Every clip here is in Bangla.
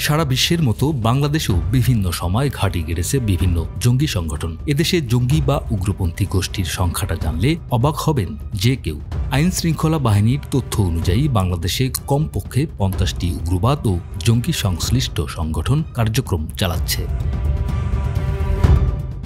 সারা বিশ্বের মতো বাংলাদেশেও বিভিন্ন সময় ঘাঁটি গেড়েছে বিভিন্ন জঙ্গি সংগঠন। এদেশে জঙ্গি বা উগ্রপন্থী গোষ্ঠীর সংখ্যাটা জানলে অবাক হবেন যে কেউ। আইন শৃঙ্খলা বাহিনীর তথ্য অনুযায়ী বাংলাদেশে কমপক্ষে 50টি উগ্রবাদ ও জঙ্গি সংশ্লিষ্ট সংগঠন কার্যক্রম চালাচ্ছে।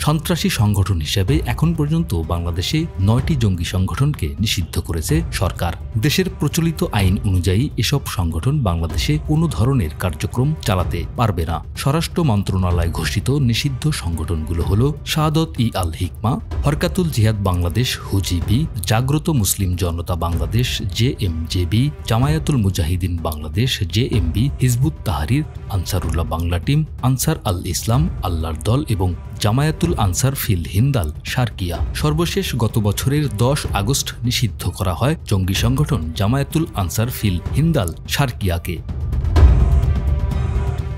সন্ত্রাসী সংগঠন হিসেবে এখন পর্যন্ত বাংলাদেশে 9টি জঙ্গি সংগঠনকে নিষিদ্ধ করেছে সরকার। দেশের প্রচলিত আইন অনুযায়ী এসব সংগঠন বাংলাদেশে কোনো ধরনের কার্যক্রম চালাতে পারবে না। স্বরাষ্ট্র মন্ত্রণালয় ঘোষিত নিষিদ্ধ সংগঠনগুলো হল শাহাদত-ই-আল হিকমা, হরকাতুল জিহাদ Bangladesh HUJIB, Jagrata Muslim Janata Bangladesh JMJB, Jamaatul Mujahideen Bangladesh JMB, Hizbut Tahrir, Ansarullah Bangla team, Ansar al Islam আল্লাহর দল এবং জামায়াতুল আনসার ফিল হিন্দাল শারকিয়া। সর্বশেষ গত বছরের 10 আগস্ট নিষিদ্ধ করা হয় জঙ্গি সংগঠন জামায়াতুল আনসার ফিল হিন্দাল শারকিয়াকে।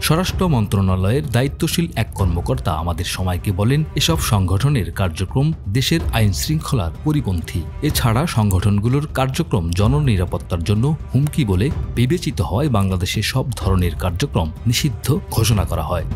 স্বরাষ্ট্র মন্ত্রণালয়ের দায়িত্বশীল এক কর্মকর্তা আমাদের সময়কে বলেন, এসব সংগঠনের কার্যক্রম দেশের আইন শৃঙ্খলার পরিপন্থী। এছাড়া সংগঠনগুলোর কার্যক্রম জননিরাপত্তার জন্য হুমকি বলে বিবেচিত হয় বাংলাদেশে সব ধরনের কার্যক্রম নিষিদ্ধ ঘোষণা করা হয়।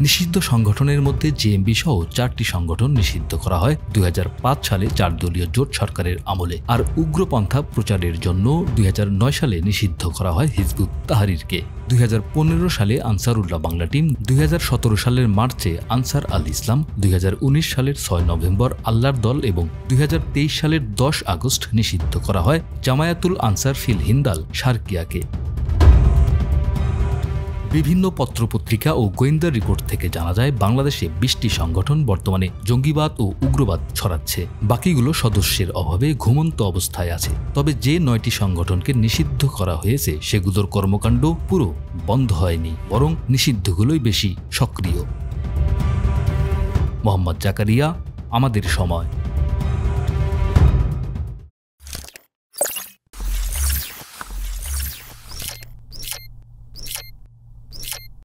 নিষিদ্ধ সংগঠনের মধ্যে জেএমবি সহ 4টি সংগঠন নিষিদ্ধ করা হয় 2005 সালে 4 দলীয় জোট সরকারের আমলে। আর উগ্রপন্থা প্রচারের জন্য 2009 সালে নিষিদ্ধ করা হয় হিজবুত তাহরিরকে। 2015 সালে আনসারুল্লাহ বাংলা টিম, 2017 সালের মার্চে আনসার আল ইসলাম, 2019 সালের 6 নভেম্বর আল্লাহর দল এবং 2023 সালের 10 আগস্ট নিষিদ্ধ করা হয় জামায়াতুল আনসার ফিল হিন্দাল শারকিয়াকে। বিভিন্ন পত্রপত্রিকা ও গোয়েন্দা রিপোর্ট থেকে জানা যায় বাংলাদেশে 20টি সংগঠন বর্তমানে জঙ্গিবাদ ও উগ্রবাদ ছড়াচ্ছে। বাকিগুলো সদস্যের অভাবে ঘুমন্ত অবস্থায় আছে। তবে যে 9টি সংগঠনকে নিষিদ্ধ করা হয়েছে সেগুলোর কর্মকাণ্ড পুরো বন্ধ হয়নি, বরং নিষিদ্ধগুলোই বেশি সক্রিয়। মোহাম্মদ জাকারিয়া, আমাদের সময়।